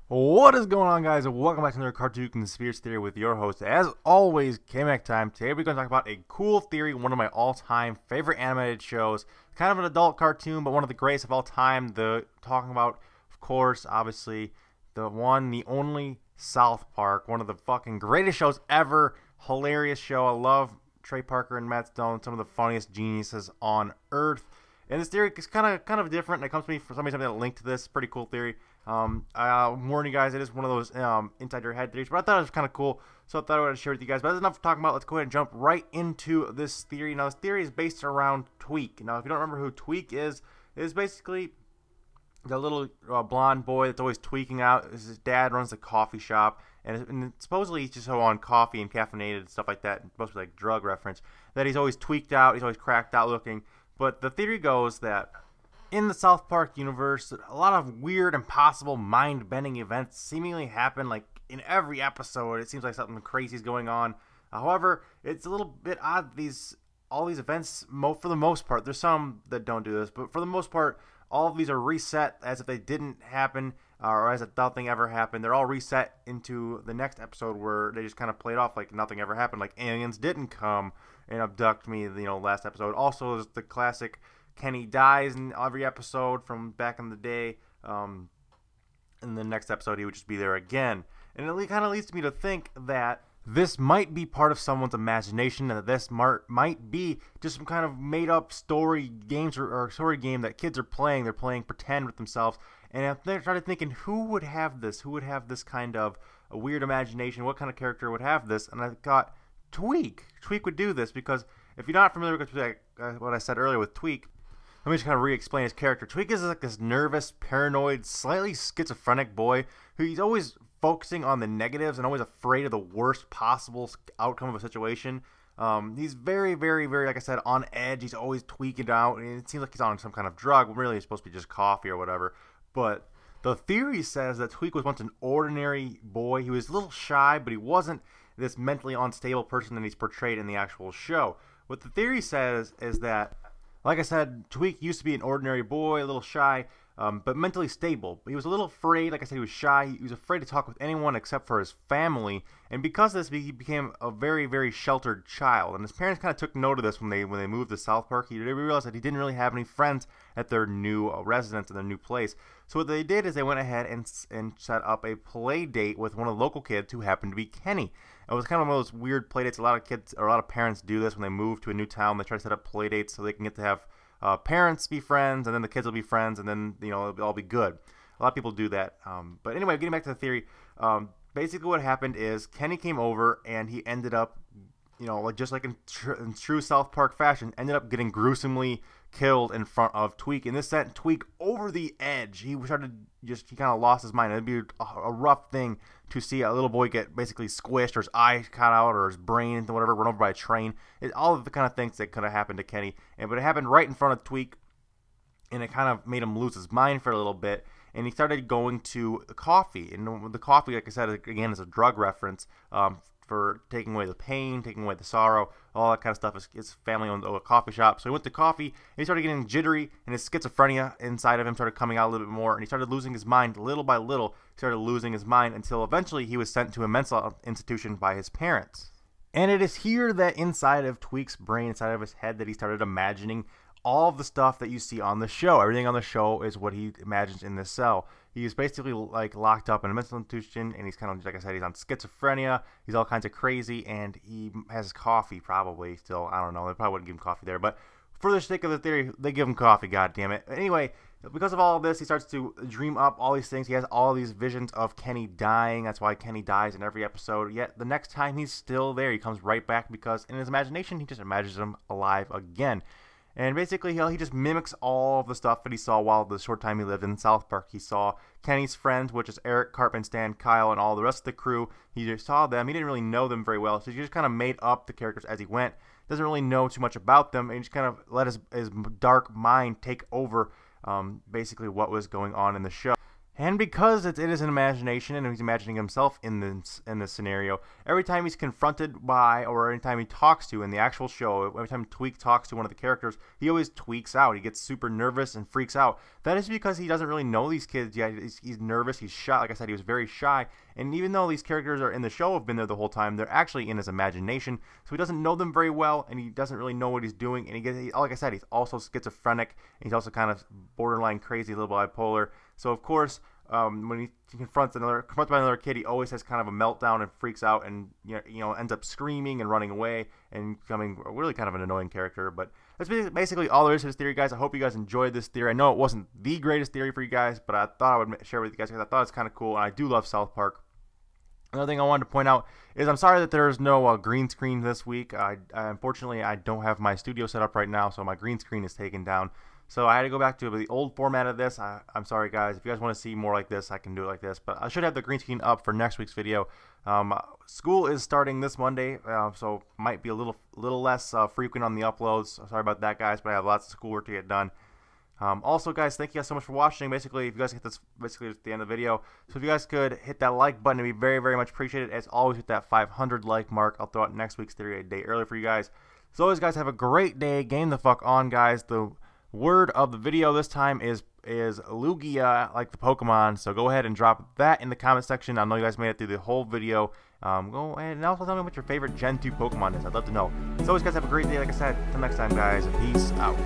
What is going on, guys, and welcome back to another Cartoon Conspiracy Theory with your host, as always, KMACK time. Today we're going to talk about a cool theory, one of my all-time favorite animated shows. Kind of an adult cartoon, but one of the greatest of all time. Talking about, of course, obviously, the one, the only South Park. One of the fucking greatest shows ever. Hilarious show. I love Trey Parker and Matt Stone, some of the funniest geniuses on Earth. And this theory is kind of different. It comes to me for some reason that linked to this. Pretty cool theory. I warn you guys, it is one of those inside your head theories, but I thought it was kind of cool, so I thought I would share with you guys. But that's enough talking about. Let's go ahead and jump right into this theory. Now, this theory is based around Tweek. Now, if you don't remember who Tweek is basically the little blonde boy that's always tweaking out. His dad runs a coffee shop, and supposedly he's just so on coffee and caffeinated and stuff like that, supposed to be like drug reference, that he's always tweaked out, he's always cracked out looking. But the theory goes that in the South Park universe, a lot of weird, impossible, mind-bending events seemingly happen like in every episode. It seems like something crazy is going on. However, it's a little bit odd. All these events, for the most part, there's some that don't do this, but for the most part, all of these are reset as if they didn't happen or as if nothing ever happened. They're all reset into the next episode where they just kind of played off like nothing ever happened, like aliens didn't come and abduct me, last episode. Also, there's the classic Kenny dies in every episode from back in the day. In the next episode, he would just be there again. And it kind of leads me to think that this might be part of someone's imagination, and that this might be just some kind of made-up story games or story game that kids are playing. They're playing pretend with themselves. And if they started thinking, who would have this? Who would have this kind of a weird imagination? What kind of character would have this? And I thought, Tweek. Tweek would do this, because if you're not familiar with what I said earlier with Tweek, let me just kind of re-explain his character. Tweek is like this nervous, paranoid, slightly schizophrenic boy who's always focusing on the negatives and always afraid of the worst possible outcome of a situation. He's very, very, very, like I said, on edge. He's always tweaking out, and it seems like he's on some kind of drug. Really, it's supposed to be just coffee or whatever. But the theory says that Tweek was once an ordinary boy. He was a little shy, but he wasn't this mentally unstable person that he's portrayed in the actual show. What the theory says is that, like I said, Tweek used to be an ordinary boy, a little shy, but mentally stable. But he was a little afraid. Like I said, he was shy. He was afraid to talk with anyone except for his family. And because of this, he became a very, very sheltered child. And his parents kind of took note of this when they moved to South Park. They realized that he didn't really have any friends at their new residence in their new place. So what they did is they went ahead and set up a play date with one of the local kids who happened to be Kenny. It was kind of one of those weird play dates. A lot of kids or a lot of parents do this when they move to a new town. They try to set up play dates so they can get to have parents be friends, and then the kids will be friends, and then it'll all be good. A lot of people do that. But anyway, getting back to the theory, basically what happened is Kenny came over, and he ended up, just like in true South Park fashion, ended up getting gruesomely killed in front of Tweek. And this sent Tweek over the edge. He kind of lost his mind. It'd be a rough thing to see a little boy get basically squished, or his eye cut out, or his brain, whatever, run over by a train. All of the kind of things that could have happened to Kenny. But it happened right in front of Tweek, and it kind of made him lose his mind for a little bit. And he started going to coffee. And the coffee, like I said, again, is a drug reference for taking away the pain, taking away the sorrow, all that kind of stuff. His family owned a coffee shop. So he went to coffee, and he started getting jittery, and his schizophrenia inside of him started coming out a little bit more, and he started losing his mind little by little. He started losing his mind until eventually he was sent to a mental institution by his parents. And it is here that inside of Tweek's brain, inside of his head, that he started imagining all of the stuff that you see on the show. Everything on the show is what he imagines in this cell. He's basically like locked up in a mental institution, and he's kind of, like I said, he's on schizophrenia. He's all kinds of crazy, and he has coffee probably still. I don't know. They probably wouldn't give him coffee there, but for the sake of the theory, they give him coffee. God damn it. Anyway, because of all of this, he starts to dream up all these things. He has all these visions of Kenny dying. That's why Kenny dies in every episode. Yet the next time he's still there, he comes right back, because in his imagination, he just imagines him alive again. And basically, he just mimics all of the stuff that he saw while the short time he lived in South Park. He saw Kenny's friends, which is Eric, Cartman, Stan, Kyle, and all the rest of the crew. He just saw them. He didn't really know them very well, so he just kind of made up the characters as he went. Doesn't really know too much about them, and he just kind of let his dark mind take over basically what was going on in the show. And because it is an imagination, and he's imagining himself in this scenario, every time he's confronted by, or anytime he talks to in the actual show, every time Tweek talks to one of the characters, he always tweaks out. He gets super nervous and freaks out. That is because he doesn't really know these kids yet. He's nervous. He's shy. Like I said, he was very shy. And even though these characters are in the show, have been there the whole time, they're actually in his imagination. So he doesn't know them very well, and he doesn't really know what he's doing. And like I said, he's also schizophrenic. And he's also kind of borderline crazy, a little bipolar. So of course, when he confronted by another kid, he always has kind of a meltdown and freaks out, and ends up screaming and running away and becoming really kind of an annoying character. But that's basically all there is to this theory, guys. I hope you guys enjoyed this theory. I know it wasn't the greatest theory for you guys, but I thought I would share it with you guys because I thought it's kind of cool, and I do love South Park. Another thing I wanted to point out is I'm sorry that there's no green screen this week. Unfortunately, I don't have my studio set up right now, so my green screen is taken down. So I had to go back to the old format of this. I'm sorry, guys. If you guys want to see more like this, I can do it like this. But I should have the green screen up for next week's video. School is starting this Monday, so might be a little less frequent on the uploads. Sorry about that, guys, but I have lots of schoolwork to get done. Also, guys, thank you guys so much for watching. Basically, if you guys get this, basically at the end of the video. So if you guys could hit that like button, it'd be very, very much appreciated. As always, hit that 500 like mark. I'll throw out next week's theory a day early for you guys. As always, guys, have a great day. Game the fuck on, guys. The word of the video this time is Lugia, like the Pokemon. So go ahead and drop that in the comment section. I know you guys made it through the whole video. Go ahead and also tell me what your favorite Gen 2 Pokemon is. I'd love to know. So always, guys, have a great day. Like I said, until next time, guys. Peace out.